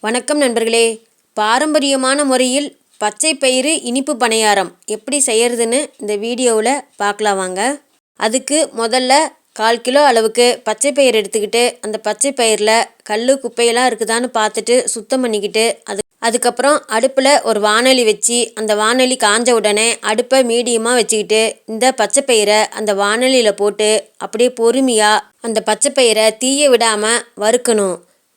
வணக்கம் நண்பர்களே. பாரம்பரியமான முறையில் பச்சை பயிறு இனிப்பு பணியாரம் எப்படி செய்யறதுன்னு இந்த வீடியோவில் பார்க்கலாம் வாங்க. அதுக்கு முதல்ல 1/4 கிலோ அளவுக்கு பச்சை பயிறு எடுத்துக்கிட்டு அந்த பச்சை பயிரில் கல் குப்பையெல்லாம் இருக்குதான்னு பார்த்துட்டு சுத்தம் பண்ணிக்கிட்டு அதுக்கப்புறம் அடுப்பில் ஒரு வாணலி வச்சு அந்த வாணலி காஞ்ச உடனே அடுப்பை மீடியமாக வச்சுக்கிட்டு இந்த பச்சை பயிரை அந்த வாணலியில் போட்டு அப்படியே பொறுமையாக அந்த பச்சை பயிரை தீய விடாமல் வறுக்கணும்.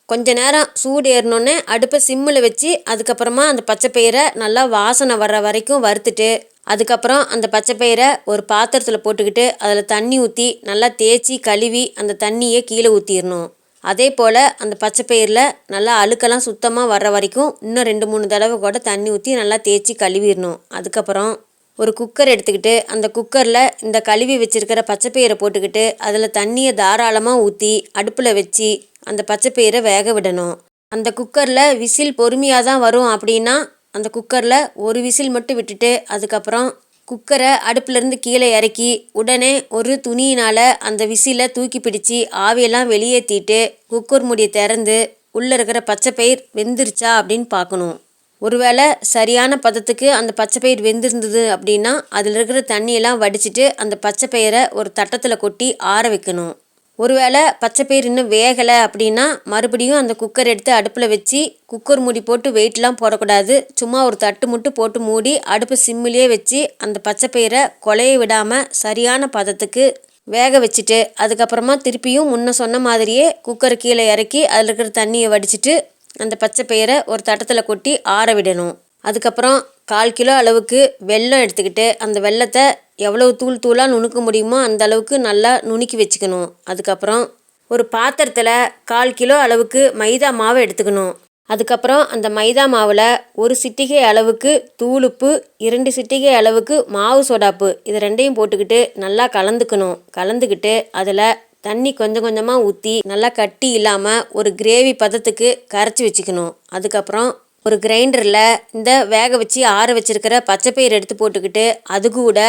கொஞ்ச நேரம் சூடு ஏறினோன்னே அடுப்பை சிம்மில் வச்சு அதுக்கப்புறமா அந்த பச்சை பயிரை நல்லா வாசனை வர்ற வரைக்கும் வறுத்துட்டு அதுக்கப்புறம் அந்த பச்சை பயிரை ஒரு பாத்திரத்தில் போட்டுக்கிட்டு அதில் தண்ணி ஊற்றி நல்லா தேய்ச்சி கழுவி அந்த தண்ணியை கீழே ஊற்றிடணும். அதே போல் அந்த பச்சை பயிரில் நல்லா அழுக்கெல்லாம் சுத்தமாக வர்ற வரைக்கும் இன்னும் 2-3 தடவை கூட தண்ணி ஊற்றி நல்லா தேய்ச்சி கழுவிடணும். அதுக்கப்புறம் ஒரு குக்கர் எடுத்துக்கிட்டு அந்த குக்கரில் இந்த கழுவி வச்சுருக்கிற பச்சை பயிரை போட்டுக்கிட்டு அதில் தண்ணியை தாராளமாக ஊற்றி அடுப்பில் வச்சு அந்த பச்சை பயிரை வேக விடணும். அந்த குக்கரில் விசில் பொறுமையாக தான் வரும் அப்படின்னா அந்த குக்கரில் ஒரு விசில் மட்டும் விட்டுட்டு அதுக்கப்புறம் குக்கரை அடுப்புலேருந்து கீழே இறக்கி உடனே ஒரு துணியினால் அந்த விசிலை தூக்கி பிடிச்சி ஆவியெல்லாம் வெளியேற்றிட்டு குக்கர் மூடியை திறந்து உள்ளே இருக்கிற பச்சை பயிர் வெந்துருச்சா அப்படின்னு பார்க்கணும். ஒருவேளை சரியான பதத்துக்கு அந்த பச்சை பயிர் வெந்திருந்தது அப்படின்னா அதில் இருக்கிற தண்ணியெல்லாம் வடிச்சிட்டு அந்த பச்சை பயிரை ஒரு தட்டத்தில் கொட்டி ஆற வைக்கணும். ஒருவேளை பச்சை பயிர் இன்னும் வேகலை அப்படின்னா மறுபடியும் அந்த குக்கர் எடுத்து அடுப்பில் வச்சு குக்கர் மூடி போட்டு வெயிட்லாம் போடக்கூடாது. சும்மா ஒரு தட்டு மட்டும் போட்டு மூடி அடுப்பு சிம்மிலே வச்சு அந்த பச்சை பயிரை கொலைய விடாமல் சரியான பதத்துக்கு வேக வச்சுட்டு அதுக்கப்புறமா திருப்பியும் முன்ன சொன்ன மாதிரியே குக்கரை கீழே இறக்கி அதில் இருக்கிற தண்ணியை வடிச்சிட்டு அந்த பச்சை பயிரை ஒரு தட்டத்தில் கொட்டி ஆற விடணும். அதுக்கப்புறம் 1/4 கிலோ அளவுக்கு வெல்லம் எடுத்துக்கிட்டு அந்த வெல்லத்தை எவ்வளவு தூளாக நுணுக்க முடியுமோ அந்த அளவுக்கு நல்லா நுணுக்கி வச்சுக்கணும். அதுக்கப்புறம் ஒரு பாத்திரத்தில் 1/4 கிலோ அளவுக்கு மைதா மாவை எடுத்துக்கணும். அதுக்கப்புறம் அந்த மைதா மாவில் 1 சிட்டிகை அளவுக்கு தூளுப்பு, 2 சிட்டிகை அளவுக்கு மாவு சோடாப்பு இது ரெண்டையும் போட்டுக்கிட்டு நல்லா கலந்துக்கிட்டு அதில் தண்ணி கொஞ்சம் கொஞ்சமாக ஊற்றி நல்லா கட்டி இல்லாமல் ஒரு கிரேவி பதத்துக்கு கரைச்சி வச்சுக்கணும். அதுக்கப்புறம் ஒரு கிரைண்டரில் இந்த வேக வச்சு ஆற வச்சுருக்கிற பச்சை பயிர் எடுத்து போட்டுக்கிட்டு அது கூட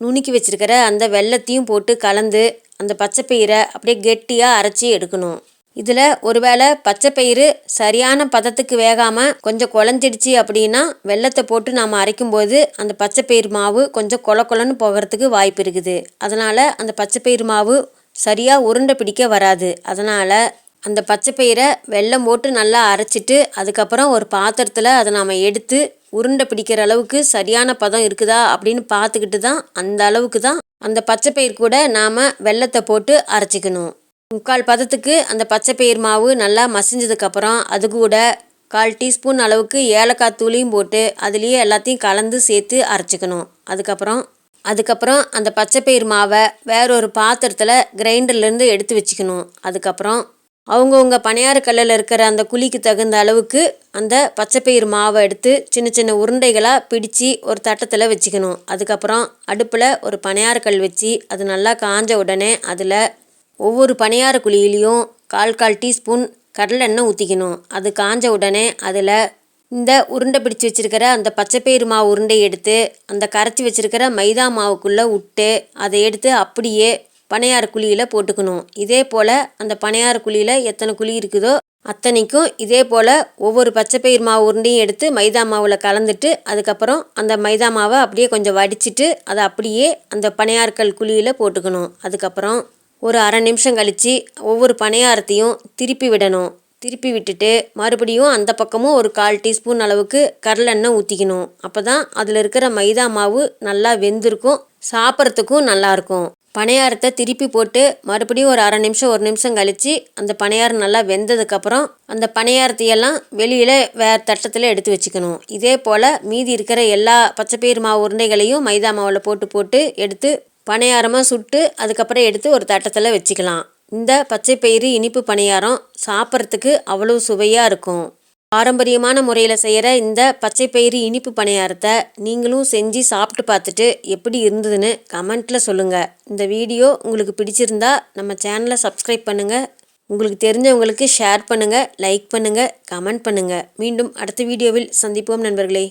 நுணுக்கி வச்சுருக்கிற அந்த வெல்லத்தையும் போட்டு கலந்து அந்த பச்சை பயிரை அப்படியே கெட்டியாக அரைச்சி எடுக்கணும். இதில் ஒருவேளை பச்சை பயிறு சரியான பதத்துக்கு வேகாமல் கொஞ்சம் குழஞ்சிடுச்சு அப்படின்னா வெல்லத்தை போட்டு நாம் அரைக்கும்போது அந்த பச்சை பயிர் மாவு கொஞ்சம் கொலன்னு போகிறதுக்கு வாய்ப்பு இருக்குது. அதனால் அந்த பச்சை பயிர் மாவு சரியாக உருண்டை பிடிக்க வராது. அதனால் அந்த பச்சை பயிரை வெல்லம் போட்டு நல்லா அரைச்சிட்டு அதுக்கப்புறம் ஒரு பாத்திரத்தில் அதை நாம் எடுத்து உருண்டை பிடிக்கிற அளவுக்கு சரியான பதம் இருக்குதா அப்படின்னு பார்த்துக்கிட்டு தான் அந்த அளவுக்கு தான் அந்த பச்சை பயிர் கூட நாம் வெல்லத்தை போட்டு அரைச்சிக்கணும். 3/4 பதத்துக்கு அந்த பச்சை பயிர் மாவு நல்லா மசிஞ்சதுக்கப்புறம் அது கூட 1/4 டீஸ்பூன் அளவுக்கு ஏலக்காய் தூளையும் போட்டு அதுலேயே எல்லாத்தையும் கலந்து சேர்த்து அரைச்சிக்கணும். அதுக்கப்புறம் அந்த பச்சை பயிர் மாவை வேறொரு பாத்திரத்தில் கிரைண்டர்லேருந்து எடுத்து வச்சுக்கணும். அதுக்கப்புறம் அவங்கவுங்க பணியார கல்லில் இருக்கிற அந்த குழிக்கு தகுந்த அளவுக்கு அந்த பச்சை பயிர் மாவை எடுத்து சின்ன சின்ன உருண்டைகளாக பிடிச்சி ஒரு தட்டத்தில் வச்சுக்கணும். அதுக்கப்புறம் அடுப்பில் ஒரு பணியார கல் வச்சு அது நல்லா காஞ்ச உடனே அதில் ஒவ்வொரு பணியார குழியிலையும் 1/4 டீஸ்பூன் கடலெண்ணெய் ஊற்றிக்கணும். அது காஞ்ச உடனே அதில் இந்த உருண்டை பிடிச்சி வச்சுருக்கிற அந்த பச்சை பயிறு மாவு உருண்டை எடுத்து அந்த கரைச்சி வச்சுருக்கிற மைதா மாவுக்குள்ளே விட்டு அதை எடுத்து அப்படியே பணியார குழியில் போட்டுக்கணும். இதே போல் அந்த பணியார குழியில் எத்தனை குழி இருக்குதோ அத்தனைக்கும் இதே போல் ஒவ்வொரு பச்சை பயிர் மாவு உருண்டையும் எடுத்து மைதா மாவில் கலந்துட்டு அதுக்கப்புறம் அந்த மைதா மாவை அப்படியே கொஞ்சம் வடிச்சிட்டு அதை அப்படியே அந்த பணியாரக்கல் குழியில் போட்டுக்கணும். அதுக்கப்புறம் ஒரு அரை நிமிஷம் கழித்து ஒவ்வொரு பணியாரத்தையும் திருப்பி விட்டுட்டு மறுபடியும் அந்த பக்கமும் ஒரு 1/4 டீஸ்பூன் அளவுக்கு கடலெண்ணெய் ஊற்றிக்கணும். அப்போ தான் அதில் இருக்கிற மைதா மாவு நல்லா வெந்திருக்கும், சாப்பிட்றதுக்கும் நல்லாயிருக்கும். பணியாரத்தை திருப்பி போட்டு மறுபடியும் ஒரு அரை நிமிஷம் 1 நிமிஷம் கழித்து அந்த பணியாரம் நல்லா வெந்ததுக்கப்புறம் அந்த பணியாரத்தையெல்லாம் வெளியில் வேறு தட்டத்தில் எடுத்து வச்சுக்கணும். இதே போல் மீதி இருக்கிற எல்லா பச்சை பயிர் மாவு உருண்டைகளையும் மைதா மாவில் போட்டு எடுத்து பணியாரமாக சுட்டு அதுக்கப்புறம் எடுத்து ஒரு தட்டத்தில் வச்சுக்கலாம். இந்த பச்சை பயிறு இனிப்பு பணியாரம் சாப்பிட்றதுக்கு அவ்வளோ சுவையாக இருக்கும். பாரம்பரியமான முறையில் செய்கிற இந்த பச்சை பயிறு இனிப்பு பணியாரத்தை நீங்களும் செஞ்சு சாப்பிட்டு பார்த்துட்டு எப்படி இருந்ததுன்னு கமெண்ட்டில் சொல்லுங்கள். இந்த வீடியோ உங்களுக்கு பிடிச்சிருந்தா நம்ம சேனலை சப்ஸ்கிரைப் பண்ணுங்கள், உங்களுக்கு தெரிஞ்சவங்களுக்கு ஷேர் பண்ணுங்கள், லைக் பண்ணுங்கள், கமெண்ட் பண்ணுங்கள். மீண்டும் அடுத்த வீடியோவில் சந்திப்போம் நண்பர்களே.